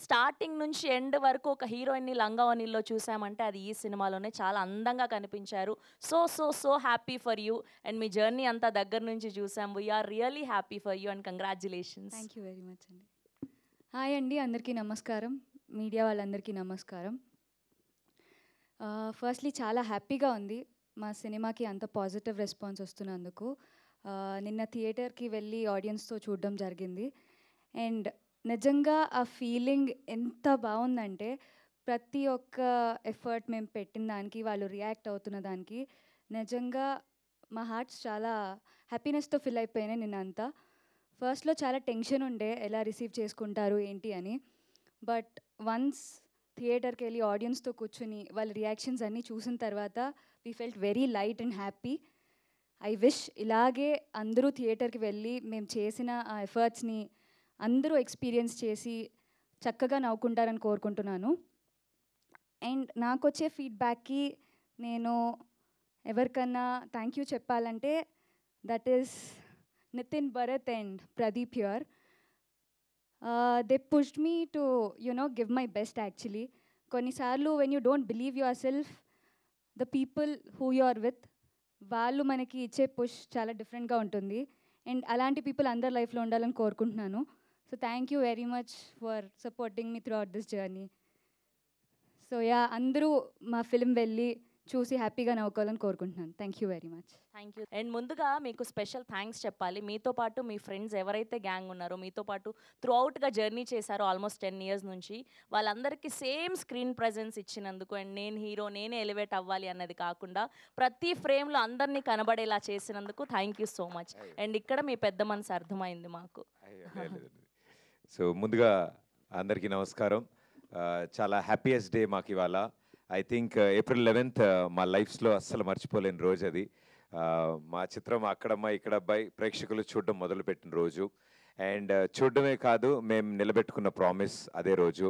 Starting నుంచి end వరకు ఒక హీరోయిన్‌ని 'లంగావోణిలో' చూసామంటే అది ఈ సినిమాలోనే. చాలా అందంగా కనిపించారు. So happy for you. And మీ జర్నీ అంతా దగ్గర నుంచి చూసాం. We are really happy for you and congratulations. Thank you very much అండి. హాయ్ అండి, అందరికీ నమస్కారం. మీడియా వాళ్ళందరికీ నమస్కారం. ఫస్ట్లీ చాలా హ్యాపీగా ఉంది మా సినిమాకి అంత పాజిటివ్ రెస్పాన్స్ వస్తున్నందుకు. నిన్న థియేటర్కి వెళ్ళి ఆడియన్స్తో చూడడం జరిగింది. అండ్ నిజంగా ఆ ఫీలింగ్ ఎంత బాగుందంటే ప్రతి ఒక్క ఎఫర్ట్ మేము పెట్టిన దానికి, వాళ్ళు రియాక్ట్ అవుతున్న దానికి నిజంగా మా హార్ట్స్ చాలా హ్యాపీనెస్తో ఫిల్ అయిపోయినాయి నిన్నంతా. ఫస్ట్లో చాలా టెన్షన్ ఉండే ఎలా రిసీవ్ చేసుకుంటారు ఏంటి అని. బట్ వన్స్ థియేటర్కి వెళ్ళి ఆడియన్స్తో కూర్చుని వాళ్ళ రియాక్షన్స్ అన్నీ చూసిన తర్వాత we felt very light and happy. I wish ఇలాగే అందరూ థియేటర్కి వెళ్ళి మేము చేసిన ఆ ఎఫర్ట్స్ని అందరూ ఎక్స్పీరియన్స్ చేసి చక్కగా నవ్వుకుంటారని కోరుకుంటున్నాను. అండ్ నాకు వచ్చే ఫీడ్బ్యాక్కి నేను ఎవరికన్నా థ్యాంక్ యూ చెప్పాలంటే that is Nithin Bharat and Pradeep here. They pushed me to give my best actually. కొన్నిసార్లు when you don't believe yourself, the people who you are with వాళ్ళు మనకి ఇచ్చే పుష్ చాలా డిఫరెంట్గా ఉంటుంది. అండ్ అలాంటి పీపుల్ అందరి లైఫ్లో ఉండాలని కోరుకుంటున్నాను. So thank you very much for supporting me through out this journey. So yeah, అందరూ మా ఫిల్మ్ వెళ్ళి చూసి హ్యాపీగా నవ్వుకోవాలని కోరుకుంటున్నాను. Thank you very much. Thank you. And ముందుగా మీకు స్పెషల్ థ్యాంక్స్ చెప్పాలి. మీతో పాటు మీ ఫ్రెండ్స్ ఎవరైతే గ్యాంగ్ ఉన్నారో, మీతో పాటు త్రూ అవుట్‌గా జర్నీ చేశారో ఆల్మోస్ట్ 10 ఇయర్స్ నుంచి, వాళ్ళందరికీ సేమ్ స్క్రీన్ ప్రెజెన్స్ ఇచ్చినందుకు. అండ్ నేను హీరో, నేనే ఎలివేట్ అవ్వాలి అన్నది కాకుండా ప్రతి ఫ్రేమ్‌లో అందరినీ కనబడేలా చేసినందుకు thank you so much. And ఇక్కడ మీ పెద్ద మనసు అర్థమైంది మాకు. సో ముందుగా అందరికీ నమస్కారం. చాలా హ్యాపీయెస్ట్ డే మాకు ఇవాళ. ఐ థింక్ ఏప్రిల్ 11th మా లైఫ్స్లో అస్సలు మర్చిపోలేని రోజు అది. మా చిత్రం అక్కడమ్మ ఇక్కడబ్బాయి ప్రేక్షకులు చూడడం మొదలుపెట్టిన రోజు. అండ్ చూడడమే కాదు, మేము నిలబెట్టుకున్న ప్రామిస్ అదే రోజు.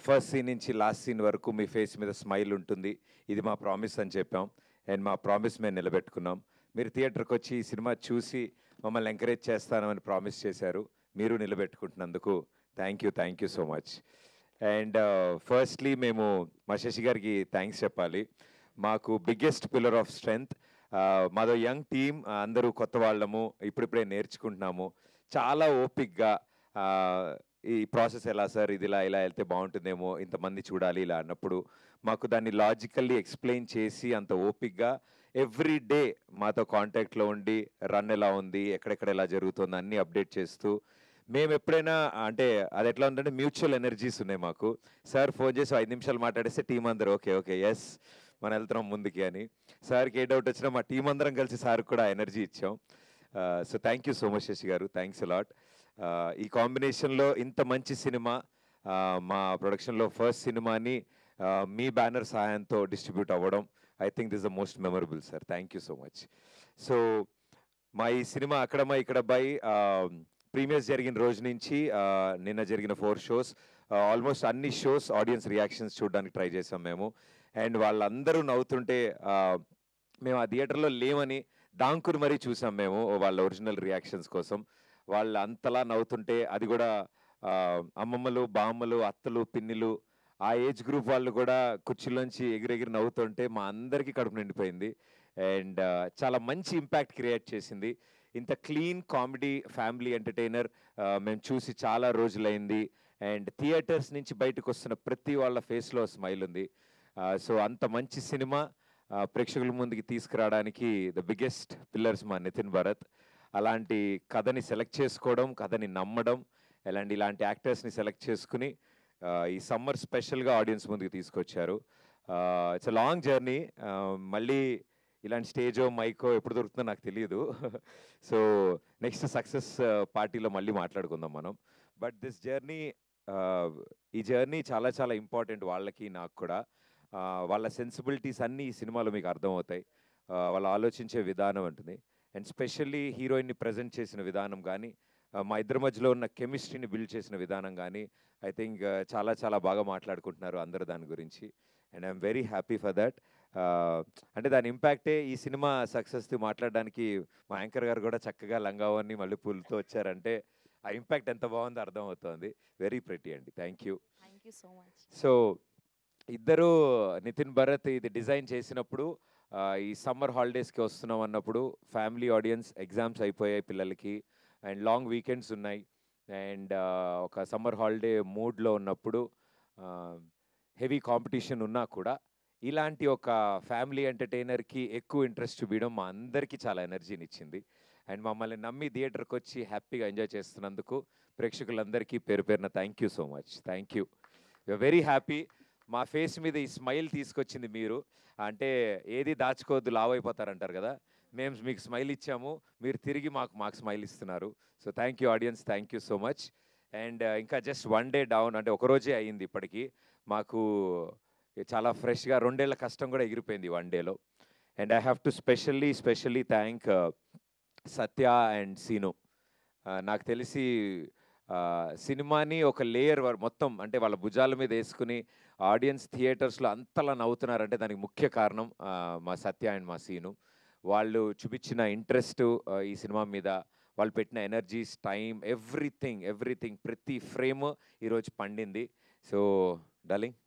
ఫస్ట్ సీన్ నుంచి లాస్ట్ సీన్ వరకు మీ ఫేస్ మీద స్మైల్ ఉంటుంది, ఇది మా ప్రామిస్ అని చెప్పాం. అండ్ మా ప్రామిస్ మేము నిలబెట్టుకున్నాం. మీరు థియేటర్కి వచ్చి ఈ సినిమా చూసి మమ్మల్ని ఎంకరేజ్ చేస్తానని ప్రామిస్ చేశారు. మీరు నిలబెట్టుకుంటున్నందుకు thank you so much. And firstly మేము మా శశి గారికి థ్యాంక్స్ చెప్పాలి. మాకు బిగ్గెస్ట్ పిల్లర్ ఆఫ్ స్ట్రెంగ్త్. మాదో యంగ్ టీమ్, అందరూ కొత్త వాళ్ళము, ఇప్పుడిప్పుడే నేర్చుకుంటున్నాము. చాలా ఓపిక్గా ఈ ప్రాసెస్ ఎలా సార్, ఇది ఇలా వెళ్తే బాగుంటుందేమో, ఇంతమంది చూడాలి ఇలా అన్నప్పుడు మాకు దాన్ని లాజికల్లీ ఎక్స్ప్లెయిన్ చేసి అంత ఓపిక్గా ఎవ్రీ డే మాతో కాంటాక్ట్లో ఉండి రన్ ఎలా ఉంది, ఎక్కడెక్కడ ఎలా జరుగుతుంది అన్నీ అప్డేట్ చేస్తూ, మేము ఎప్పుడైనా అంటే అది ఎట్లా ఉందంటే మ్యూచువల్ ఎనర్జీస్ ఉన్నాయి మాకు. సార్ ఫోన్ చేసి 5 నిమిషాలు మాట్లాడేస్తే టీం అందరూ ఓకే ఎస్ మనం వెళ్తున్నాం ముందుకి అని. సార్కి ఏ డౌట్ వచ్చినా మా టీం అందరం కలిసి సార్కి కూడా ఎనర్జీ ఇచ్చాం. So thank you so much Sashi garu, thanks allot. ఈ కాంబినేషన్లో ఇంత మంచి సినిమా, మా ప్రొడక్షన్లో ఫస్ట్ సినిమాని మీ బ్యానర్ సహాయంతో డిస్ట్రిబ్యూట్ అవ్వడం, I think this the most memorable sir. Thank you so much. So మా ఈ సినిమా అక్కడమ్మ ఇక్కడబ్బాయి ప్రీమియర్స్ జరిగిన రోజు నుంచి నిన్న జరిగిన 4 షోస్, ఆల్మోస్ట్ అన్ని షోస్ ఆడియన్స్ రియాక్షన్స్ చూడడానికి ట్రై చేసాం మేము. అండ్ వాళ్ళందరూ నవ్వుతుంటే మేము ఆ థియేటర్లో లేమని దాంకుని మరీ చూసాం మేము వాళ్ళ ఒరిజినల్ రియాక్షన్స్ కోసం. వాళ్ళు అంతలా నవ్వుతుంటే, అది కూడా అమ్మమ్మలు, బామ్మలు, అత్తలు, పిన్నిలు, ఆ ఏజ్ గ్రూప్ వాళ్ళు కూడా కుర్చీలోంచి ఎగిరెగిరి నవ్వుతుంటే మా అందరికీ కడుపు నిండిపోయింది. అండ్ చాలా మంచి ఇంపాక్ట్ క్రియేట్ చేసింది. ఇంత క్లీన్ కామెడీ ఫ్యామిలీ ఎంటర్టైనర్ మేము చూసి చాలా రోజులైంది. అండ్ థియేటర్స్ నుంచి బయటకు వస్తున్న ప్రతి వాళ్ళ ఫేస్లో స్మైల్ ఉంది. సో అంత మంచి సినిమా ప్రేక్షకుల ముందుకి తీసుకురావడానికి ద బిగ్గెస్ట్ పిల్లర్స్ మా నితిన్ భరత్. అలాంటి కథని సెలెక్ట్ చేసుకోవడం, కథని నమ్మడం, ఇలాంటి యాక్టర్స్ని సెలెక్ట్ చేసుకుని ఈ సమ్మర్ స్పెషల్గా ఆడియన్స్ ముందుకు తీసుకొచ్చారు. It's a long journey. మళ్ళీ ఇలాంటి స్టేజో మైకో ఎప్పుడు దొరుకుతుందో నాకు తెలియదు. సో నెక్స్ట్ సక్సెస్ పార్టీలో మళ్ళీ మాట్లాడుకుందాం మనం. బట్ దిస్ జర్నీ, ఈ జర్నీ చాలా చాలా ఇంపార్టెంట్ వాళ్ళకి, నాకు కూడా. వాళ్ళ సెన్సిబిలిటీస్ అన్నీ ఈ సినిమాలో మీకు అర్థమవుతాయి. వాళ్ళు ఆలోచించే విధానం ఉంటుంది. అండ్ స్పెషల్లీ హీరోయిన్ని ప్రజెంట్ చేసిన విధానం కానీ, మా ఇద్దరి మధ్యలో ఉన్న కెమిస్ట్రీని బిల్డ్ చేసిన విధానం కానీ, ఐ థింక్ చాలా చాలా బాగా మాట్లాడుకుంటున్నారు అందరూ దాని గురించి. And I'm very happy for that. అంటే దాని ఇంపాక్టే ఈ సినిమా సక్సెస్ది మాట్లాడడానికి మా యాంకర్ గారు కూడా చక్కగా లంగావోని మల్లెపూలతో వచ్చారంటే ఆ ఇంపాక్ట్ ఎంత బాగుందో అర్థమవుతోంది. వెరీ ప్రెటీ అండి. Thank you. Thank you so much. So ఇద్దరు నితిన్ భరత్ ఇది డిజైన్ చేసినప్పుడు ఈ సమ్మర్ హాలిడేస్కి వస్తున్నాం అన్నప్పుడు ఫ్యామిలీ ఆడియన్స్, ఎగ్జామ్స్ అయిపోయాయి పిల్లలకి అండ్ లాంగ్ వీకెండ్స్ ఉన్నాయి అండ్ ఒక సమ్మర్ హాలిడే మూడ్లో ఉన్నప్పుడు హెవీ కాంపిటీషన్ ఉన్నా కూడా ఇలాంటి ఒక ఫ్యామిలీ ఎంటర్టైనర్కి ఎక్కువ ఇంట్రెస్ట్ చూపించడం మా అందరికీ చాలా ఎనర్జీని ఇచ్చింది అండ్ మమ్మల్ని నమ్మి థియేటర్కి వచ్చి హ్యాపీగా ఎంజాయ్ చేస్తున్నందుకు ప్రేక్షకులందరికీ పేరు పేరున thank you so much. Thank you. You're very happy. మా ఫేస్ మీద ఈ స్మైల్ తీసుకొచ్చింది మీరు. అంటే ఏది దాచుకోవద్దు, లావ్ అయిపోతారంటారు కదా, మేము మీకు స్మైల్ ఇచ్చాము, మీరు తిరిగి మాకు స్మైల్ ఇస్తున్నారు. So thank you audience, thank you so much. And ఇంకా జస్ట్ 1 డే డౌన్, అంటే ఒకరోజే అయ్యింది ఇప్పటికీ. మాకు చాలా ఫ్రెష్గా 2 ఏళ్ల కష్టం కూడా ఎగిరిపోయింది 1 డేలో. And I have to specially thank Satya and Seenu. నాకు తెలిసి సినిమాని ఒక లేయర్ మొత్తం అంటే వాళ్ళ భుజాల మీద వేసుకుని ఆడియన్స్ థియేటర్స్లో అంతలా నవ్వుతున్నారంటే దానికి ముఖ్య కారణం మా సత్య అండ్ మా సీను. వాళ్ళు చూపించిన ఇంట్రెస్ట్ ఈ సినిమా మీద, వాళ్ళు పెట్టిన ఎనర్జీస్, టైం, ఎవ్రీథింగ్ ప్రతి ఫ్రేమ్ ఈరోజు పండింది. So darling,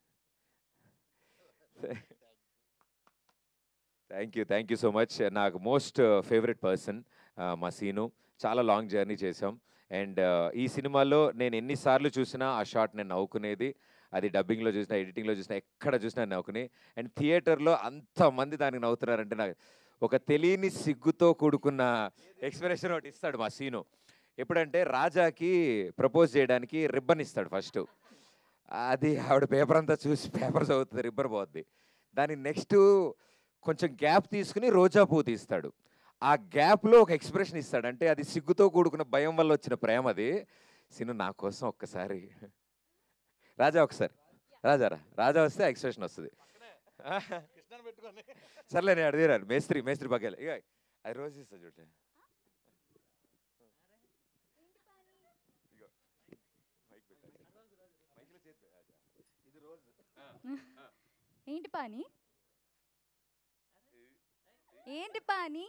thank you so much. నాకు మోస్ట్ ఫేవరెట్ పర్సన్ మా సీను. చాలా లాంగ్ జర్నీ చేసాం అండ్ ఈ సినిమాలో నేను ఎన్నిసార్లు చూసినా ఆ షాట్ నేను నవ్వుకునేది. అది డబ్బింగ్లో చూసినా, ఎడిటింగ్లో చూసినా, ఎక్కడ చూసినా నవ్వుకుని. అండ్ థియేటర్లో అంతమంది దానికి నవ్వుతున్నారంటే నాకు ఒక తెలియని సిగ్గుతో కూడుకున్న ఎక్స్ప్రెషన్ ఒకటి ఇస్తాడు మా సీను. ఎప్పుడంటే రాజాకి ప్రపోజ్ చేయడానికి రిబ్బన్ ఇస్తాడు ఫస్ట్. అది ఆవిడ పేపర్ అంతా చూసి పేపర్ చదువుతుంది, రిబ్బన్ పోద్ది. దాని నెక్స్ట్ కొంచెం గ్యాప్ తీసుకుని రోజా పువ్వు తీస్తాడు. ఆ గ్యాప్లో ఒక ఎక్స్ప్రెషన్ ఇస్తాడు. అంటే అది సిగ్గుతో కూడుకున్న భయం వల్ల వచ్చిన ప్రేమ. అది సీను నా కోసం ఒక్కసారి రాజా, ఒకసారి రాజా వస్తే ఎక్స్ప్రెషన్ వస్తుంది. సర్లే నేను అడిగారు మేస్త్రి పక్కలే ఇక అది రోజు ఇస్తా చూడండి. ఏంటి పాని, ఏంటి పాని?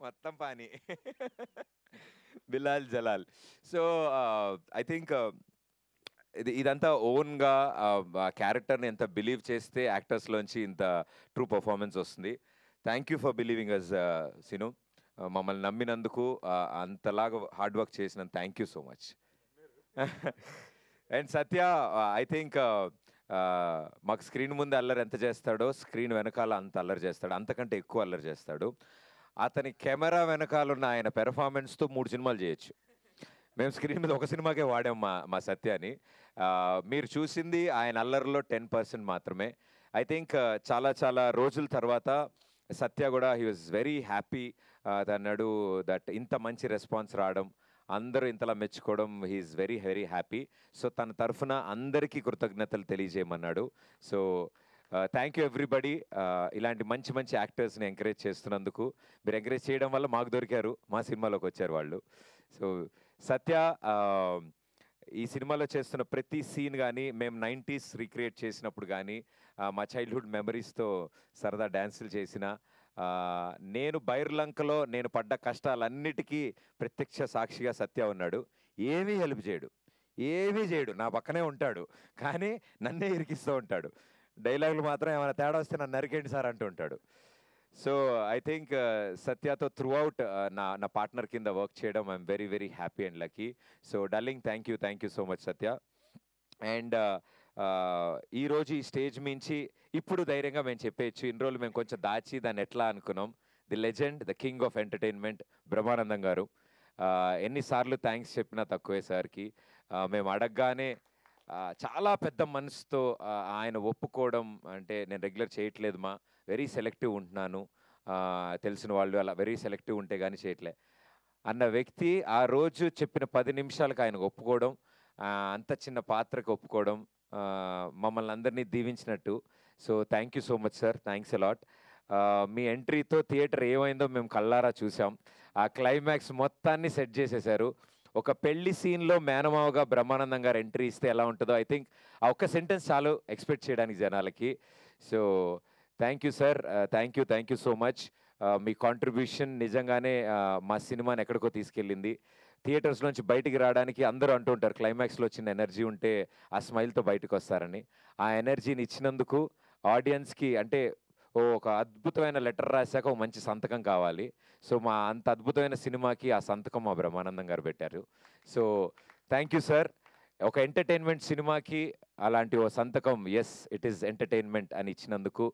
మొత్తం పానీ. Bilal Jalal. So I think ఇదంతా ఓన్గా క్యారెక్టర్ని ఎంత బిలీవ్ చేస్తే యాక్టర్స్లోంచి ఇంత ట్రూ పర్ఫార్మెన్స్ వస్తుంది. Thank you for believing us Seenu. మమ్మల్ని నమ్మినందుకు, అంతలాగా హార్డ్ వర్క్ చేసినందుకు thank you so much. And Satya, I think మాకు స్క్రీన్ ముందు అల్లరి ఎంత చేస్తాడో స్క్రీన్ వెనకాల అంత అల్లరి చేస్తాడు, అంతకంటే ఎక్కువ అల్లరి చేస్తాడు. అతని కెమెరా వెనకాల ఉన్న ఆయన పెర్ఫార్మెన్స్తో 3 సినిమాలు చేయొచ్చు. మేము స్క్రీన్ మీద ఒక సినిమాకే వాడాం మా సత్యాని. మీరు చూసింది ఆయన అల్లరిలో 10% మాత్రమే. ఐ థింక్ చాలా రోజుల తర్వాత సత్య కూడా హీ వాజ్ వెరీ హ్యాపీ. అన్నాడు దట్ ఇంత మంచి రెస్పాన్స్ రావడం, అందరూ ఇంతలా మెచ్చుకోవడం, హీఈస్ వెరీ హ్యాపీ. సో తన తరఫున అందరికీ కృతజ్ఞతలు తెలియజేయమన్నాడు. So thank you everybody. ఇలాంటి మంచి యాక్టర్స్ని ఎంకరేజ్ చేస్తున్నందుకు. మీరు ఎంకరేజ్ చేయడం వల్ల మాకు దొరికారు, మా సినిమాలోకి వచ్చారు వాళ్ళు. సో సత్య ఈ సినిమాలో చేస్తున్న ప్రతి సీన్ కానీ, మేము 90s రీక్రియేట్ చేసినప్పుడు కానీ, మా చైల్డ్హుడ్ మెమరీస్తో సరదా డ్యాన్సులు చేసిన, నేను బైర్లంకలో నేను పడ్డ కష్టాలన్నిటికీ ప్రత్యక్ష సాక్షిగా సత్య ఉన్నాడు. ఏమీ హెల్ప్ చేయడు, నా పక్కనే ఉంటాడు, కానీ నన్నే ఇరికిస్తూ ఉంటాడు. డైలాగులు మాత్రం ఏమైనా తేడా వస్తే నన్ను నరికేండి సార్ అంటూ ఉంటాడు. సో ఐ థింక్ సత్యతో త్రూ అవుట్ నా పార్ట్నర్ కింద వర్క్ చేయడం I'm very happy and lucky. So darling, thank you so much Satya. And ఈరోజు ఈ స్టేజ్ మించి ఇప్పుడు ధైర్యంగా మేము చెప్పేయచ్చు, ఇన్ని రోజులు మేము కొంచెం దాచి దాన్ని ఎట్లా అనుకున్నాం. The legend, the king of entertainment Brahmanandam గారు. ఎన్నిసార్లు థ్యాంక్స్ చెప్పినా తక్కువే సార్కి. మేము అడగగానే చాలా పెద్ద మనసుతో ఆయన ఒప్పుకోవడం, అంటే నేను రెగ్యులర్ చేయట్లేదు మా, వెరీ సెలెక్టివ్ ఉంటున్నాను, తెలిసిన వాళ్ళు అలా వెరీ సెలెక్టివ్ ఉంటే కానీ చేయట్లే అన్న వ్యక్తి ఆ రోజు చెప్పిన 10 నిమిషాలకు ఆయనకు ఒప్పుకోవడం, అంత చిన్న పాత్రకు ఒప్పుకోవడం మమ్మల్ని అందరినీ దీవించినట్టు. So thank you so much sir, thanks a lot. మీ ఎంట్రీతో థియేటర్ ఏమైందో మేము కళ్ళారా చూసాం. ఆ క్లైమాక్స్ మొత్తాన్ని సెట్ చేసేశారు. ఒక పెళ్లి సీన్లో మేనమావగా బ్రహ్మానందం గారు ఎంట్రీ ఇస్తే ఎలా ఉంటుందో ఐ థింక్ ఆ ఒక్క సెంటెన్స్ చాలు ఎక్స్పెక్ట్ చేయడానికి జనాలకి. So thank you sir, thank you so much. Me contribution నిజంగానే మా సినిమాని ఎక్కడికో తీసుకెళ్ళింది. థియేటర్స్ నుంచి బయటికి రావడానికి అందరూ అంటూ ఉంటారు క్లైమాక్స్లో వచ్చిన ఎనర్జీ ఉంటే ఆ స్మైల్తో బయటకు వస్తారని. ఆ ఎనర్జీని ఇచ్చినందుకు ఆడియన్స్కి అంటే ఒక అద్భుతమైన లెటర్ రాశాక ఒక మంచి సంతకం కావాలి. సో మా అంత అద్భుతమైన సినిమాకి ఆ సంతకం మా బ్రహ్మానందం గారు పెట్టారు. So thank you sir. ఒక ఎంటర్టైన్మెంట్ సినిమాకి అలాంటి ఓ సంతకం ఎస్ ఇట్ ఈస్ ఎంటర్టైన్మెంట్ అని ఇచ్చినందుకు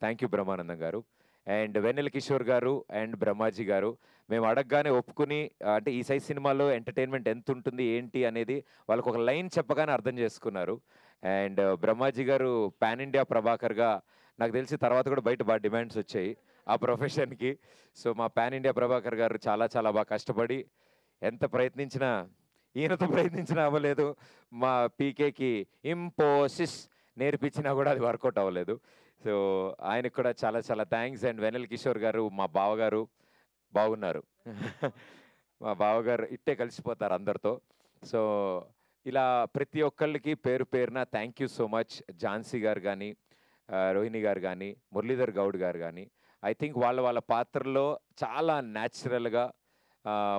థ్యాంక్ యూ బ్రహ్మానందం గారు. అండ్ వెన్నెల కిషోర్ గారు అండ్ బ్రహ్మాజీ గారు మేము అడగగానే ఒప్పుకుని అంటే ఈ సైజ్ సినిమాలో ఎంటర్టైన్మెంట్ ఎంత ఉంటుంది ఏంటి అనేది వాళ్ళకు ఒక లైన్ చెప్పగానే అర్థం చేసుకున్నారు. అండ్ బ్రహ్మాజీ గారు పాన్ ఇండియా ప్రభాకర్గా నాకు తెలిసి తర్వాత కూడా బయట బాగా డిమాండ్స్ వచ్చాయి ఆ ప్రొఫెషన్కి. సో మా పాన్ ఇండియా ప్రభాకర్ గారు చాలా చాలా బాగా కష్టపడి ఎంత ప్రయత్నించినా ఈయనతో ప్రయత్నించినా అవ్వలేదు. మా పీకేకి ఇంపోసిస్ నేర్పించినా కూడా అది వర్కౌట్ అవ్వలేదు. సో ఆయనకు కూడా చాలా చాలా థ్యాంక్స్. అండ్ వెన్నెల కిషోర్ గారు మా బావగారు బాగున్నారు. మా బావగారు ఇట్టే కలిసిపోతారు అందరితో. సో ఇలా ప్రతి ఒక్కళ్ళకి పేరు పేరున thank you so much. Jhansi గారు కానీ రోహిణి గారు కానీ మురళీధర్ గౌడ్ గారు కానీ ఐ థింక్ వాళ్ళ వాళ్ళ పాత్రలో చాలా న్యాచురల్గా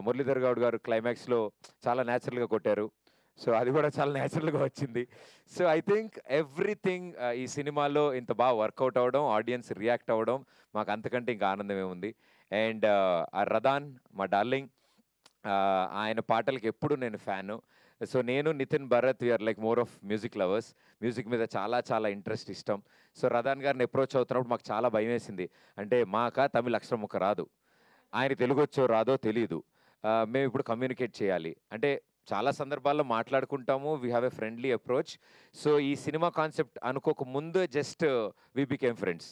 మురళీధర్ గౌడ్ గారు క్లైమాక్స్లో చాలా న్యాచురల్గా కొట్టారు. సో అది కూడా చాలా న్యాచురల్గా వచ్చింది. సో ఐ థింక్ ఎవ్రీథింగ్ ఈ సినిమాలో ఇంత బాగా వర్కౌట్ అవ్వడం ఆడియన్స్ రియాక్ట్ అవ్వడం మాకు అంతకంటే ఇంకా ఆనందమే ఉంది. అండ్ ఆ రదాన్ మా డార్లింగ్ ఆయన పాటలకి ఎప్పుడు నేను ఫ్యాను. సో నేను Nitin Bharath we are like more of music lovers. Music మీద చాలా చాలా ఇంట్రెస్ట్ ఇష్టం. సో రదాన్ గారిని అప్రోచ్ అవుతున్నప్పుడు మాకు చాలా భయం వేసింది. అంటే మాక తమిళ అక్షరం ముక్క రాదు, ఆయన తెలుగు వచ్చో రాదో తెలీదు. మేము ఇప్పుడు కమ్యూనికేట్ చేయాలి అంటే చాలా సందర్భాల్లో మాట్లాడుకుంటాము. We have a friendly approach. So ఈ సినిమా కాన్సెప్ట్ అనుకోక ముందు just we became friends.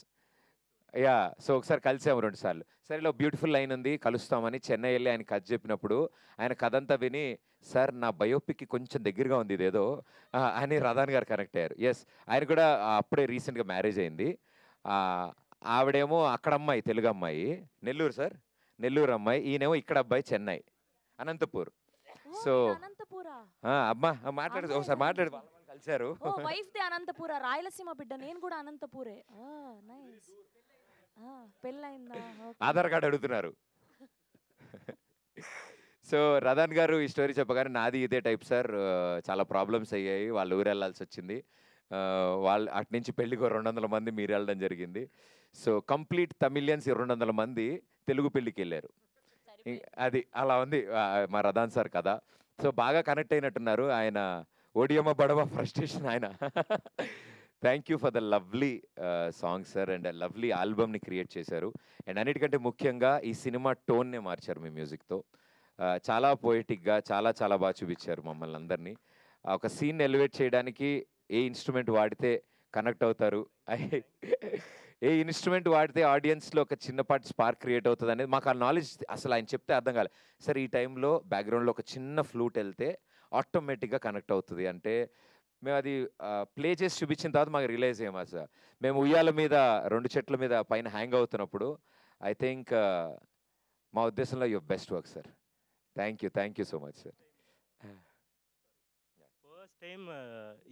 Yeah so ఒకసారి కలిసాము 2 సార్లు. సరే ఇలా బ్యూటిఫుల్ లైన్ ఉంది కలుస్తామని చెన్నై వెళ్ళి ఆయన కథ చెప్పినప్పుడు ఆయన కథ అంతా విని సార్ నా బయోపిక్కి కొంచెం దగ్గరగా ఉంది ఇదేదో అని రదాన్ గారు కనెక్ట్ అయ్యారు. ఎస్ ఆయన కూడా అప్పుడే రీసెంట్గా మ్యారేజ్ అయింది. ఆవిడేమో అక్కడ అమ్మాయి తెలుగు అమ్మాయి నెల్లూరు సార్, నెల్లూరు అమ్మాయి. ఈయనేమో ఇక్కడ అబ్బాయి చెన్నై అనంతపూర్. సో అనంతపురా అమ్మా మాట్లాడు ఒకసారి మాట్లాడు కలిశారు. వైఫ్ దే అనంతపుర రాయలసీమ బిడ్డ నేను కూడా అనంతపురే. నైస్ పెళ్ళైందా? ఆధార్ కార్డు అడుగుతున్నారు. సో రదాన్ గారు ఈ స్టోరీ చెప్పగానే నాది ఇదే టైప్ సార్, చాలా ప్రాబ్లమ్స్ అయ్యాయి, వాళ్ళు ఊరు వెళ్ళాల్సి వచ్చింది. వాళ్ళు అటు నుంచి పెళ్ళికి 200 మంది మీరు వెళ్ళడం జరిగింది. సో కంప్లీట్ తమిళియన్స్ 200 మంది తెలుగు పెళ్ళికి వెళ్ళారు. అది అలా ఉంది మా రదాన్ సార్ కదా. సో బాగా కనెక్ట్ అయినట్టున్నారు ఆయన. ఓడియమ్మ బడవ ఫ్రస్ట్రేషన్ ఆయన. Thank you for the lovely song sir and lovely ఆల్బమ్ని క్రియేట్ చేశారు. అండ్ అన్నిటికంటే ముఖ్యంగా ఈ సినిమా టోన్నే మార్చారు మీ మ్యూజిక్తో. చాలా పోయిటిక్గా చాలా చాలా బాగా చూపించారు మమ్మల్ని అందరినీ. ఒక సీన్ ఎలివేట్ చేయడానికి ఏ ఇన్స్ట్రుమెంట్ వాడితే కనెక్ట్ అవుతారు, ఏ ఇన్స్ట్రుమెంట్ వాడితే ఆడియన్స్లో ఒక చిన్నపాటి స్పార్క్ క్రియేట్ అవుతుంది అనేది మాకు ఆ నాలెడ్జ్ అసలు ఆయన చెప్తే అర్థం కాలేదు. సార్ ఈ టైంలో బ్యాక్గ్రౌండ్లో ఒక చిన్న ఫ్లూట్ వెళ్తే ఆటోమేటిక్గా కనెక్ట్ అవుతుంది అంటే మేము అది ప్లే చేసి చూపించిన తర్వాత మాకు రియలైజ్ అయ్యామా సార్. మేము ఉయ్యాల మీద 2 చెట్ల మీద పైన హ్యాంగ్ అవుతున్నప్పుడు ఐ థింక్ మా ఉద్దేశంలో your best work sir. Thank you so much sir. First time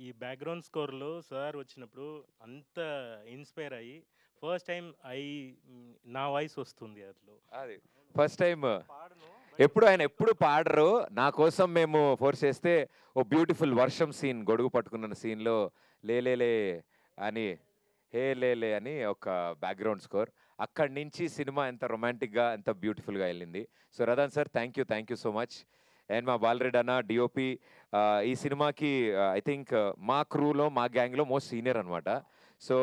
ఈ బ్యాక్గ్రౌండ్ స్కోర్లో సార్ వచ్చినప్పుడు అంత ఇన్స్పైర్ అయ్యి ఫస్ట్ టైం నా వాయిస్ వస్తుంది అందులో. అది ఫస్ట్ టైం ఎప్పుడు ఆయన ఎప్పుడు పాడరు. నా కోసం మేము ఫోర్స్ చేస్తే ఓ బ్యూటిఫుల్ వర్షం సీన్ గొడుగు పట్టుకున్న సీన్లో లేలే అని హే లేలే అని ఒక బ్యాక్గ్రౌండ్ స్కోర్. అక్కడి నుంచి సినిమా ఎంత రొమాంటిక్గా ఎంత బ్యూటిఫుల్గా వెళ్ళింది. So Radhan sir thank you so much. And మా బాలరెడ్డి అన్న డిఓపి ఈ సినిమాకి ఐ థింక్ మా క్రూలో మా గ్యాంగ్లో మోస్ట్ సీనియర్ అనమాట. సో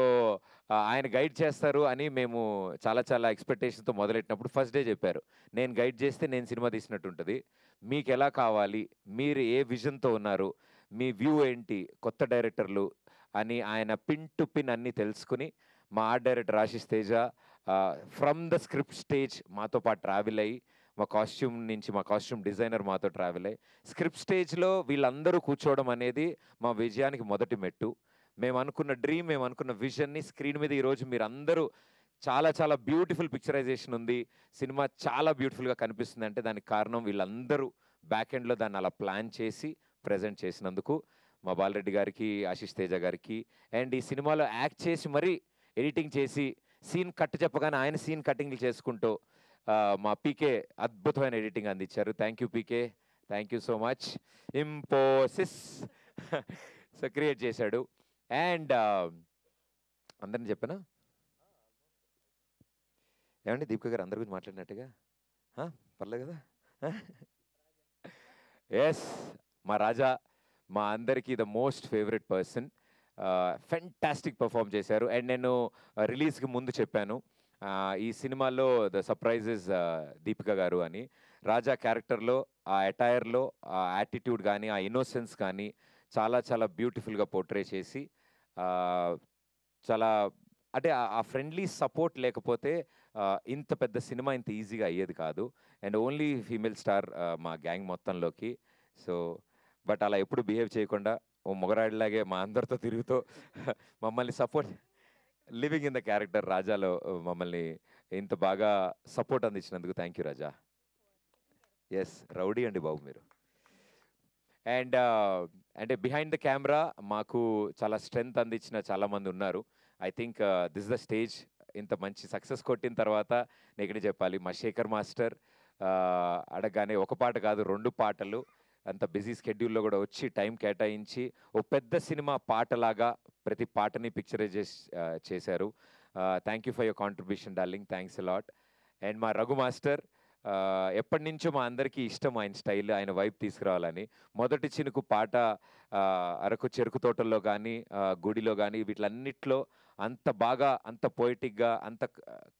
ఆయన గైడ్ చేస్తారు అని మేము చాలా చాలా ఎక్స్పెక్టేషన్తో మొదలెట్టినప్పుడు ఫస్ట్ డే చెప్పారు, నేను గైడ్ చేస్తే నేను సినిమా తీసినట్టు ఉంటుంది, మీకు ఎలా కావాలి, మీరు ఏ విజన్తో ఉన్నారు, మీ వ్యూ ఏంటి, కొత్త డైరెక్టర్లు అని ఆయన పిన్ టు పిన్ అన్నీ తెలుసుకుని మా art director Ashish Teja from the script stage మాతో పాటు ట్రావెల్ అయ్యి మా కాస్ట్యూమ్ డిజైనర్ మాతో ట్రావెల్ అయ్యి స్క్రిప్ట్ స్టేజ్లో వీళ్ళందరూ కూర్చోవడం అనేది మా విజయానికి మొదటి మెట్టు. మేము అనుకున్న డ్రీమ్, మేము అనుకున్న విజన్ని స్క్రీన్ మీద ఈరోజు మీరు అందరూ చాలా చాలా బ్యూటిఫుల్ పిక్చరైజేషన్ ఉంది, సినిమా చాలా బ్యూటిఫుల్గా కనిపిస్తుంది అంటే దానికి కారణం వీళ్ళందరూ బ్యాక్ ఎండ్లో దాన్ని అలా ప్లాన్ చేసి ప్రజెంట్ చేసినందుకు మా బాలరెడ్డి గారికి, ఆశిష్ తేజ గారికి, అండ్ ఈ సినిమాలో యాక్ట్ చేసి మరీ ఎడిటింగ్ చేసి సీన్ కట్ చెప్పగానే ఆయన సీన్ కటింగ్లు చేసుకుంటూ మా పీకే అద్భుతమైన ఎడిటింగ్ అందించారు. Thank you PK, thank you so much. ఇంపోసిస్ so create చేశాడు. అండ్ అందరిని చెప్పానా? ఏమండి దీపిక గారు అందరి గురించి మాట్లాడినట్టుగా పర్లేదు కదా? ఎస్, మా రాజా మా అందరికీ the most favourite person. Fantastic perform చేశారు. అండ్ నేను రిలీజ్కి ముందు చెప్పాను ఈ సినిమాలో ద సర్ప్రైజెస్ దీపిక గారు అని. రాజా క్యారెక్టర్లో ఆ అటైర్లో ఆ యాటిట్యూడ్ కానీ ఆ ఇన్నోసెన్స్ కానీ చాలా చాలా బ్యూటిఫుల్గా పోర్ట్రే చేసి చాలా అంటే ఆ ఫ్రెండ్లీ సపోర్ట్ లేకపోతే ఇంత పెద్ద సినిమా ఇంత ఈజీగా అయ్యేది కాదు. అండ్ ఓన్లీ ఫీమేల్ స్టార్ మా గ్యాంగ్ మొత్తంలోకి. సో బట్ అలా ఎప్పుడు బిహేవ్ చేయకుండా ఓ మొగరాడిలాగే మా అందరితో తిరుగుతూ మమ్మల్ని support living in the character రాజాలో మమ్మల్ని ఇంత బాగా సపోర్ట్ అందించినందుకు thank you Raja. Yes, rowdy అండి బాబు మీరు. అండ్ అంటే బిహైండ్ ద కెమెరా మాకు చాలా స్ట్రెంగ్త్ అందించిన చాలామంది ఉన్నారు. I think this the stage. ఇంత మంచి సక్సెస్ కొట్టిన తర్వాత నేను చెప్పాలి మా శేఖర్ మాస్టర్ అడగగానే ఒక పాట కాదు 2 పాటలు అంత బిజీ స్కెడ్యూల్లో కూడా వచ్చి టైం కేటాయించి ఓ పెద్ద సినిమా పాటలాగా ప్రతి పాటని పిక్చరైజ్ చేశారు. Thank you for your contribution darling, thanks a lot. And మా రఘు మాస్టర్ ఎప్పటి నుంచో మా అందరికీ ఇష్టం ఆయన స్టైల్, ఆయన వైపు తీసుకురావాలని. మొదటి చినుకు పాట అరకు చెరుకు తోటల్లో కానీ గుడిలో కానీ వీటిలన్నిట్లో అంత బాగా అంత పోయిటిక్గా అంత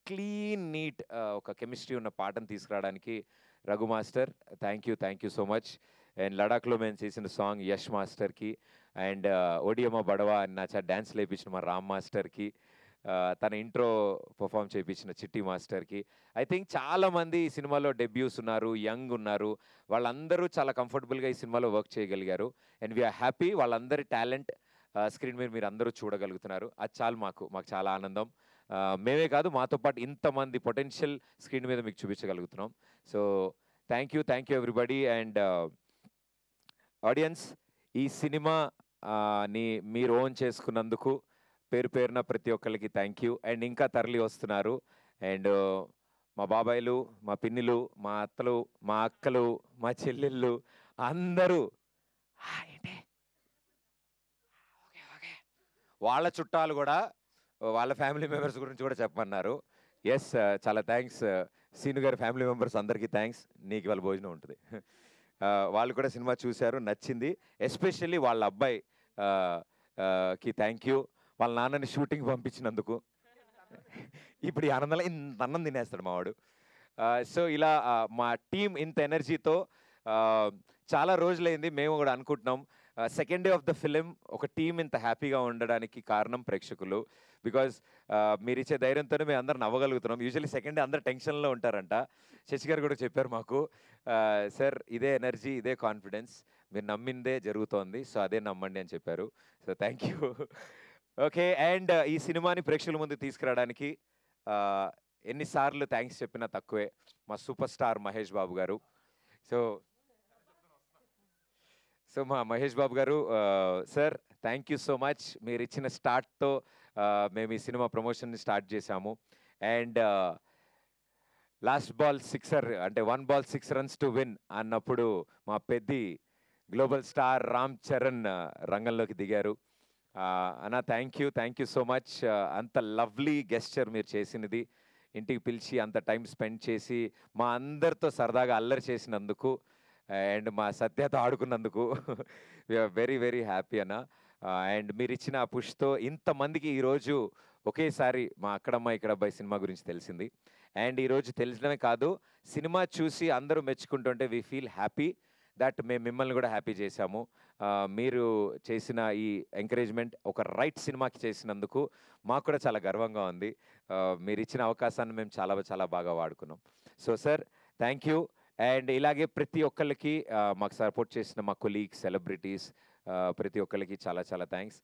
క్లీన్ నీట్ ఒక కెమిస్ట్రీ ఉన్న పాటను తీసుకురావడానికి Raghu master thank you so much. And లడాఖ్లో మేము చేసిన సాంగ్ యష్ మాస్టర్కి, అండ్ ఓడియమ్మ బడవా అని నా డ్యాన్స్ లేపించిన మా రామ్ మాస్టర్కి, తన ఇంట్రో పర్ఫామ్ చేయించిన చిట్టి మాస్టర్కి. ఐ థింక్ చాలామంది ఈ సినిమాలో డెబ్యూస్ ఉన్నారు, యంగ్ ఉన్నారు. వాళ్ళందరూ చాలా కంఫర్టబుల్గా ఈ సినిమాలో వర్క్ చేయగలిగారు. అండ్ వీఆర్ హ్యాపీ వాళ్ళందరి టాలెంట్ స్క్రీన్ మీద మీరు అందరూ చూడగలుగుతున్నారు. అది చాలు మాకు చాలా ఆనందం. మేమే కాదు మాతో పాటు ఇంతమంది పొటెన్షియల్ స్క్రీన్ మీద మీకు చూపించగలుగుతున్నాం. So thank you everybody. And audience, ఈ సినిమా ని మీరు ఓన్ చేసుకున్నందుకు పేరు పేరున ప్రతి ఒక్కరికి థ్యాంక్ యూ. అండ్ ఇంకా తరలి వస్తున్నారు. అండ్ మా బాబాయిలు, మా పిన్నిలు, మా అత్తలు, మా అక్కలు, మా చెల్లెళ్ళు అందరూ ఏంటి వాళ్ళ చుట్టాలు కూడా వాళ్ళ ఫ్యామిలీ మెంబర్స్ గురించి కూడా చెప్పమన్నారు. ఎస్, చాలా థ్యాంక్స్ సీను గారి ఫ్యామిలీ మెంబర్స్ అందరికీ థ్యాంక్స్. నీకు వాళ్ళ భోజనం ఉంటుంది. వాళ్ళు కూడా సినిమా చూశారు, నచ్చింది. ఎస్పెషల్లీ వాళ్ళ అబ్బాయి కి థ్యాంక్ యూ. వాళ్ళ నాన్నని షూటింగ్ పంపించినందుకు. ఇప్పుడు ఈ ఆనందంలో ఇంత అన్నం తినేస్తాడు మావాడు. సో ఇలా మా టీం ఇంత ఎనర్జీతో చాలా రోజులైంది మేము కూడా అనుకుంటున్నాం. Second day of the film ఒక టీం ఇంత హ్యాపీగా ఉండడానికి కారణం ప్రేక్షకులు. బికాజ్ మీరు ఇచ్చే ధైర్యంతోనే మేము అందరం నవ్వగలుగుతున్నాం. యూజువల్లీ సెకండ్ డే అందరు టెన్షన్లో ఉంటారంట. శశి గారు కూడా చెప్పారు మాకు, సార్ ఇదే ఎనర్జీ ఇదే కాన్ఫిడెన్స్, మీరు నమ్మిందే జరుగుతోంది, సో అదే నమ్మండి అని చెప్పారు. So thank you. Okay, and ఈ సినిమాని ప్రేక్షకుల ముందు తీసుకురావడానికి ఎన్నిసార్లు థ్యాంక్స్ చెప్పినా తక్కువే. మా సూపర్ స్టార్ మహేష్ బాబు గారు. సో మా మహేష్ బాబు గారు, sir thank you so much. మీరు ఇచ్చిన స్టార్ట్తో మేము ఈ సినిమా ప్రమోషన్ని స్టార్ట్ చేశాము. అండ్ లాస్ట్ బాల్ 6 అంటే 1 ball 6 runs టు విన్ అన్నప్పుడు మా పెద్ది గ్లోబల్ స్టార్ రామ్ చరణ్ రంగంలోకి దిగారు. అన్న థ్యాంక్ యూ సో మచ్. అంత లవ్లీ గెస్చర్ మీరు చేసినది, ఇంటికి పిలిచి అంత టైం స్పెండ్ చేసి మా అందరితో సరదాగా అల్లరి చేసినందుకు అండ్ మా సత్యతో ఆడుకున్నందుకు వీఆర్ వెరీ వెరీ హ్యాపీ అన్న. అండ్ మీరు ఇచ్చిన పుష్తో ఇంతమందికి ఈరోజు ఒకేసారి మా అక్కడమ్మ ఇక్కడ అబ్బాయి సినిమా గురించి తెలిసింది. అండ్ ఈరోజు తెలిసడమే కాదు, సినిమా చూసి అందరూ మెచ్చుకుంటుంటే వీ ఫీల్ హ్యాపీ దట్ మేము మిమ్మల్ని కూడా హ్యాపీ చేశాము. మీరు చేసిన ఈ ఎంకరేజ్మెంట్ ఒక రైట్ సినిమాకి చేసినందుకు మాకు కూడా చాలా గర్వంగా ఉంది. మీరు ఇచ్చిన అవకాశాన్ని మేము చాలా బాగా వాడుకున్నాం. So sir thank you. And ఇలాగే ప్రతి ఒక్కళ్ళకి మాకు సపోర్ట్ చేసిన మా కొలీగ్స్, సెలబ్రిటీస్ ప్రతి ఒక్కళ్ళకి చాలా థ్యాంక్స్.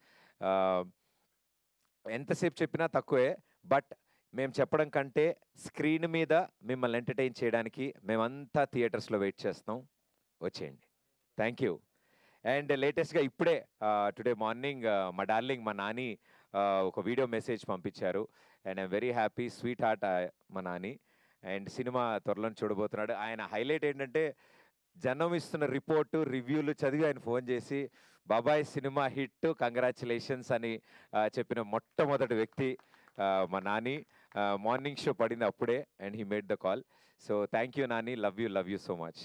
ఎంతసేపు చెప్పినా తక్కువే. బట్ మేము చెప్పడం కంటే స్క్రీన్ మీద మిమ్మల్ని ఎంటర్టైన్ చేయడానికి మేమంతా థియేటర్స్లో వెయిట్ చేస్తాం. వచ్చేయండి. Thank you. అండ్ లేటెస్ట్గా ఇప్పుడే టుడే మార్నింగ్ మా డార్లింగ్ మా నాని ఒక వీడియో మెసేజ్ పంపించారు. And I'm very happy. Sweet heart మా నాని. అండ్ సినిమా త్వరలో చూడబోతున్నాడు. ఆయన హైలైట్ ఏంటంటే జనం ఇస్తున్న రిపోర్టు రివ్యూలు చదివి ఆయన ఫోన్ చేసి బాబాయ్ సినిమా హిట్ కంగ్రాచులేషన్స్ అని చెప్పిన మొట్టమొదటి వ్యక్తి మా నాని. మార్నింగ్ షో పడింది అప్పుడే and he made the call. So thank you Nani. Love you so much.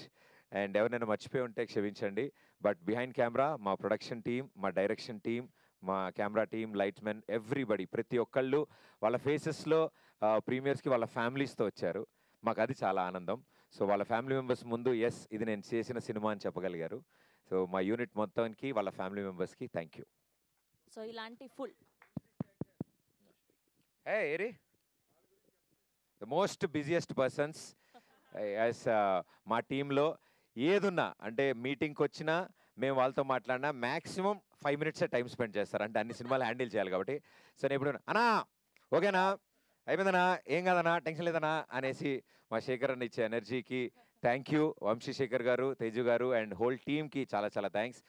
And ఎవరైనా మర్చిపోయి ఉంటే క్షమించండి. బట్ బిహైండ్ కెమెరా మా ప్రొడక్షన్ టీమ్, మా డైరెక్షన్ టీమ్, మా camera team, light men, everybody, ప్రతి ఒక్కళ్ళు వాళ్ళ ఫేసెస్లో ప్రీమియర్స్కి వాళ్ళ ఫ్యామిలీస్తో వచ్చారు. మాకు అది చాలా ఆనందం. సో వాళ్ళ ఫ్యామిలీ మెంబర్స్ ముందు ఎస్ ఇది నేను చేసిన సినిమా అని చెప్పగలిగారు. సో మా యూనిట్ మొత్తానికి వాళ్ళ ఫ్యామిలీ మెంబర్స్కి థ్యాంక్ యూ. సో ఇలాంటి full eri the most busiest persons as మా టీంలో ఏదున్నా అంటే మీటింగ్కి వచ్చినా మేము వాళ్ళతో మాట్లాడినా మ్యాక్సిమం 5 minutes టైం స్పెండ్ చేస్తారు. అంటే అన్ని సినిమాలు హ్యాండిల్ చేయాలి కాబట్టి. సో నేను ఇప్పుడు అన్నా ఓకేనా అయిపోయిందనా ఏం కాదన్నా టెన్షన్ లేదనా అనేసి మా శేఖర్ అన్న ఇచ్చే ఎనర్జీకి థ్యాంక్ యూ. వంశీశేఖర్ గారు, తేజు గారు అండ్ హోల్ టీమ్కి చాలా చాలా thanks.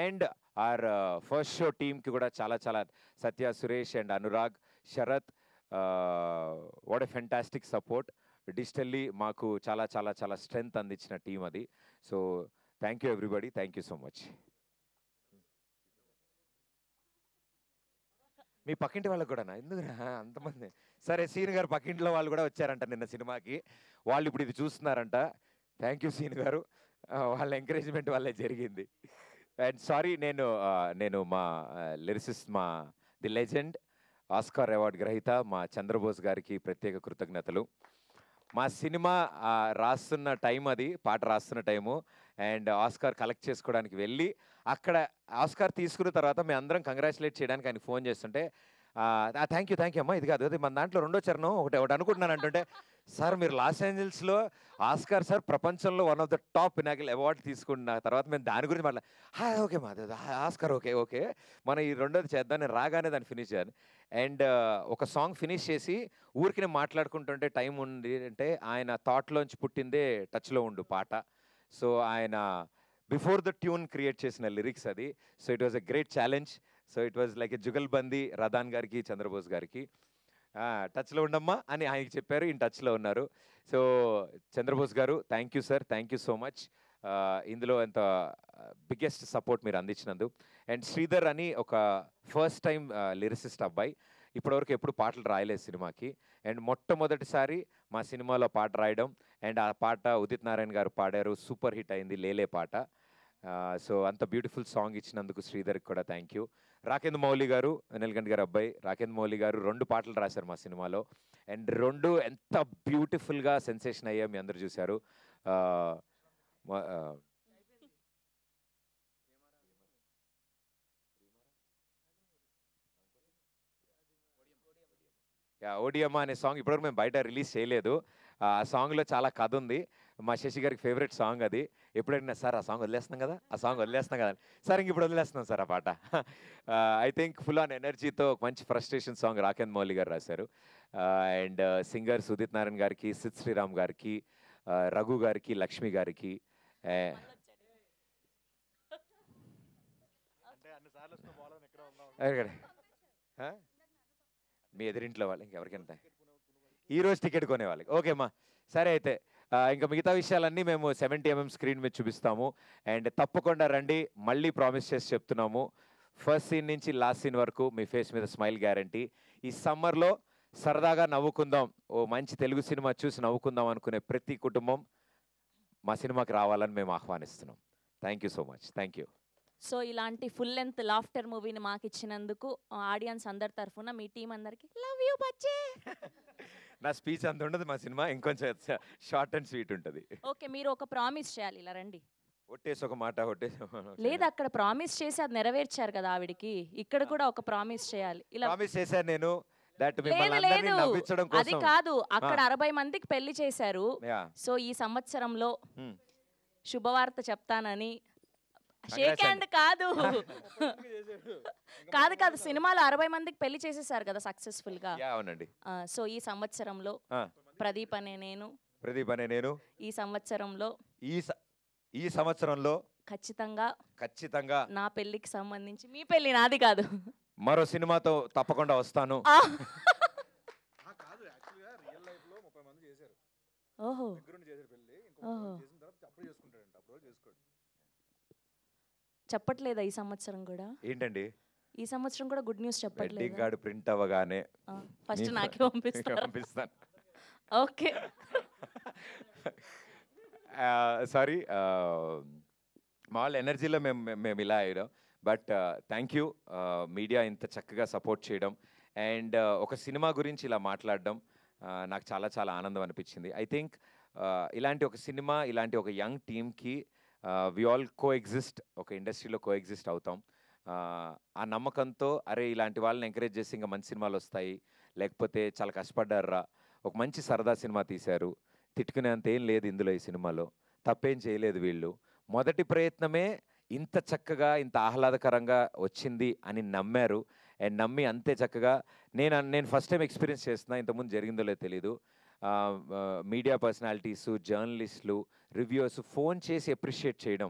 And our first show టీమ్కి కూడా చాలా చాలా Satya, Suresh and Anurag, Sharath, what a fantastic support. Digitally మాకు చాలా చాలా చాలా స్ట్రెంగ్త్ అందించిన టీం అది. So thank you everybody. Thank you so much. మీ పక్కింటి వాళ్ళకి కూడా ఎందుకురా అంతమంది? సరే సీన్ గారు పక్కింట్లో వాళ్ళు కూడా వచ్చారంట నిన్న సినిమాకి. వాళ్ళు ఇప్పుడు ఇది చూస్తున్నారంట. థ్యాంక్ యూ సీన్ గారు. వాళ్ళ ఎంకరేజ్మెంట్ వల్లే జరిగింది. అండ్ సారీ నేను మా లిరిసిస్ట్ మా ది లెజెండ్ ఆస్కార్ అవార్డు గ్రహీత మా చంద్రబోస్ గారికి ప్రత్యేక కృతజ్ఞతలు. మా సినిమా రాస్తున్న టైం అది, పాట రాస్తున్న టైము. అండ్ ఆస్కార్ కలెక్ట్ చేసుకోవడానికి వెళ్ళి అక్కడ ఆస్కార్ తీసుకున్న తర్వాత మేము అందరం కంగ్రాచులేట్ చేయడానికి ఆయన ఫోన్ చేస్తుంటే థ్యాంక్ యూ అమ్మా ఇది కాదు అది మన దాంట్లో రెండో చరణం ఒకటి అనుకుంటున్నాను అంటుంటే, సార్ మీరు లాస్ ఏంజల్స్లో ఆస్కార్ సార్ ప్రపంచంలో one of the top Pinnacle award తీసుకున్న తర్వాత మేము దాని గురించి ఓకే మా ఆస్కార్ ఓకే మనం ఈ రెండోది చేద్దాం. నేను రాగానే దాన్ని ఫినిష్ చేయాలి. అండ్ ఒక సాంగ్ ఫినిష్ చేసి ఊరికి నేను మాట్లాడుకుంటుంటే టైం ఉంది అంటే ఆయన థాట్లోంచి పుట్టిందే టచ్లో ఉండు పాట. సో ఆయన బిఫోర్ ద ట్యూన్ క్రియేట్ చేసిన లిరిక్స్ అది. So it was a great challenge. So it was like a jugalbandi Radhan గారికి, చంద్రబోస్ గారికి. టచ్లో ఉండమ్మా అని ఆయనకి చెప్పారు, ఈయన టచ్లో ఉన్నారు. సో చంద్రబోస్ గారు thank you sir, thank you so much. ఇందులో ఎంత బిగ్గెస్ట్ సపోర్ట్ మీరు అందించినందుకు. అండ్ శ్రీధర్ అని ఒక ఫస్ట్ టైం లిరిసిస్ట్ అబ్బాయి, ఇప్పటివరకు ఎప్పుడు పాటలు రాయలేదు సినిమాకి. అండ్ మొట్టమొదటిసారి మా సినిమాలో పాట రాయడం. అండ్ ఆ పాట ఉదిత్ నారాయణ గారు పాడారు, సూపర్ హిట్ అయింది లేలే పాట. సో అంత బ్యూటిఫుల్ సాంగ్ ఇచ్చినందుకు శ్రీధర్కి కూడా థ్యాంక్ యూ. రాకేంద్ర మౌలి గారు, నీలకంఠ్ గారు అబ్బాయి రాకేంద్ర మౌలి గారు 2 పాటలు రాశారు మా సినిమాలో. అండ్ 2 ఎంత బ్యూటిఫుల్గా సెన్సేషన్ అయ్యా మీ అందరు చూశారు. ఓడియమ్మ అనే సాంగ్ ఇప్పటివరకు మేము బయట రిలీజ్ చేయలేదు. ఆ సాంగ్లో చాలా కథ ఉంది. మా శశి గారికి ఫేవరెట్ సాంగ్ అది. ఎప్పుడైనా సార్ ఆ సాంగ్ వదిలేస్తున్నాం కదా, ఆ సాంగ్ వదిలేస్తున్నాం కదా, సార్ ఇంక ఇప్పుడు వదిలేస్తున్నాం సార్ ఆ పాట. ఐ థింక్ ఫుల్ ఆన్ ఎనర్జీతో మంచి ఫ్రస్ట్రేషన్ సాంగ్ రాకేంద్ర మౌలి గారు రాశారు. అండ్ సింగర్స్ ఉదిత్ నారాయణ గారికి, సిద్ శ్రీరామ్ గారికి, రఘు గారికి, లక్ష్మి గారికి. మీ ఎదురింట్లో వాళ్ళు ఇంకెవరికైనా ఈరోజు టికెట్ కొనే వాళ్ళకి ఓకేమ్మా. సరే అయితే ఇంకా మిగతా విషయాలన్నీ మేము 70mm స్క్రీన్ మీద చూపిస్తాము. అండ్ తప్పకుండా రండి. మళ్ళీ ప్రామిస్ చేసి చెప్తున్నాము, ఫస్ట్ సీన్ నుంచి లాస్ట్ సీన్ వరకు మీ ఫేస్ మీద స్మైల్ గ్యారంటీ. ఈ సమ్మర్లో సరదాగా నవ్వుకుందాం, ఓ మంచి తెలుగు సినిమా చూసి నవ్వుకుందాం అనుకునే ప్రతి కుటుంబం మా సినిమాకి రావాలని మేము ఆహ్వానిస్తున్నాం. Thank you so much. Thank you. So ఇలాంటి ఫుల్ లెంత్ లాఫ్టర్ మూవీని మాకు ఇచ్చినందుకు ఆడియన్స్ అందరి తరఫున మీ టీం అందరికి లవ్ యూ బచ్చే. నా స్పీచ్ అంత ఉండదు, మా సినిమా ఇంకొంచెం షార్ట్ అండ్ స్వీట్ ఉంటుంది. ఓకే, మీరు ఒక ప్రామిస్ చేయాలి, ఇలా రండి. ఒట్టేసి ఒక మాట లేదు, అక్కడ ప్రామిస్ చేసి అది నెరవేర్చారు కదా ఆవిడికి, ఇక్కడ కూడా ఒక ప్రామిస్ చేయాలి. ఇలా ప్రామిస్ చేశాను నేను. అది కాదు, అక్కడ 60 మందికి పెళ్లి చేశారు. సో ఈ సంవత్సరంలో శుభవార్త చెప్తానని. షేక్ హ్యాండ్ కాదు కాదు కాదు, సినిమాలో 60 మందికి పెళ్లి చేసేసారు కదా సక్సెస్ఫుల్ గా. అవునండి. సో ఈ సంవత్సరంలో ప్రదీప్ అనే నేను ఈ సంవత్సరంలో ఈ సంవత్సరంలో ఖచ్చితంగా నా పెళ్ళికి సంబంధించి, మీ పెళ్ళి నాది కాదు, మరో సినిమాతో తప్పకుండా వస్తాను. ఓహో ఓహో చెప్పట్లేదా ఈ సంవత్సరం కూడా? ఏంటండి ఈ సంవత్సరం కూడా గుడ్ న్యూస్ వెడ్డింగ్ చెప్పట్లేదు. కార్డు ప్రింట్ అవ్వగానే ఫస్ట్ మీకు నాకే పంపిస్తాను. ఓకే. సారీ, మా వాళ్ళ ఎనర్జీలో మేము ఇలా అయ్యాం. బట్ థ్యాంక్ యూ మీడియా ఇంత చక్కగా సపోర్ట్ చేయడం అండ్ ఒక సినిమా గురించి ఇలా మాట్లాడడం నాకు చాలా చాలా ఆనందం అనిపించింది. ఐ థింక్ ఇలాంటి ఒక సినిమా, ఇలాంటి ఒక యంగ్ టీమ్కి వి ఆల్ కో ఎగ్జిస్ట్, ఒక ఇండస్ట్రీలో కో ఎగ్జిస్ట్ అవుతాం. ఆ నమ్మకంతో అరే ఇలాంటి వాళ్ళని ఎంకరేజ్ చేసి ఇంకా మంచి సినిమాలు వస్తాయి, లేకపోతే చాలా కష్టపడ్డారా, ఒక మంచి సరదా సినిమా తీశారు, తిట్టుకునేంత ఏం లేదు ఇందులో, ఈ సినిమాలో తప్పేం చేయలేదు వీళ్ళు, మొదటి ప్రయత్నమే ఇంత చక్కగా ఇంత ఆహ్లాదకరంగా వచ్చింది అని నమ్మారు. అండ్ నమ్మి అంతే చక్కగా నేను ఫస్ట్ టైం ఎక్స్పీరియన్స్ చేస్తున్నా, ఇంతకుముందు జరిగిందో లేదో తెలీదు. మీడియా పర్సనాలిటీసు, జర్నలిస్టులు, రివ్యూవర్స్ ఫోన్ చేసి అప్రిషియేట్ చేయడం,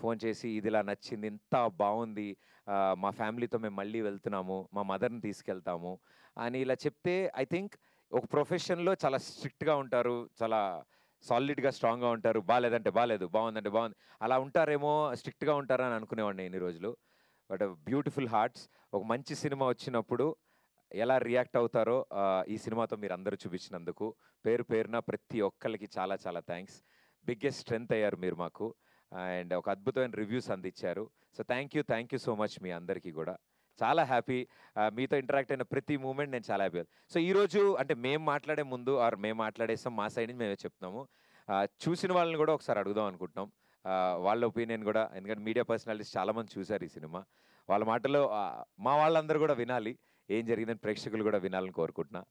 ఫోన్ చేసి ఇది ఇలా నచ్చింది, ఇంత బాగుంది, మా ఫ్యామిలీతో మేము మళ్ళీ వెళ్తున్నాము, మా మదర్ని తీసుకెళ్తాము అని ఇలా చెప్తే ఐ థింక్ ఒక ప్రొఫెషన్లో చాలా స్ట్రిక్ట్గా ఉంటారు, చాలా సాలిడ్గా స్ట్రాంగ్గా ఉంటారు, బాగాలేదంటే బాగాలేదు, బాగుందంటే బాగుంది, అలా ఉంటారేమో, స్ట్రిక్ట్గా ఉంటారని అనుకునేవాడిని ఇన్ని రోజులు. బట్ బ్యూటిఫుల్ హార్ట్స్, ఒక మంచి సినిమా వచ్చినప్పుడు ఎలా రియాక్ట్ అవుతారో ఈ సినిమాతో మీరు అందరూ చూపించినందుకు పేరు పేరున ప్రతి ఒక్కరికి చాలా చాలా థ్యాంక్స్. బిగ్గెస్ట్ స్ట్రెంగ్త్ అయ్యారు మీరు మాకు అండ్ ఒక అద్భుతమైన రివ్యూస్ అందించారు. So thank you so much మీ అందరికీ కూడా. చాలా హ్యాపీ మీతో ఇంటరాక్ట్ అయిన ప్రతి మూమెంట్ నేను చాలా హ్యాపీ. సో ఈరోజు అంటే మేము మాట్లాడే ముందు ఆర్ మేము మాట్లాడేస్తాం మా సైడ్ నుంచి మేమే చెప్తున్నాము, చూసిన వాళ్ళని కూడా ఒకసారి అడుగుదాం అనుకుంటున్నాం వాళ్ళ ఒపీనియన్ కూడా, ఎందుకంటే మీడియా పర్సనాలిటీస్ చాలామంది చూశారు ఈ సినిమా, వాళ్ళ మాటలో మా వాళ్ళందరూ కూడా వినాలి, ఏం జరిగిందని ప్రేక్షకులు కూడా వినాలని కోరుకుంటున్నా.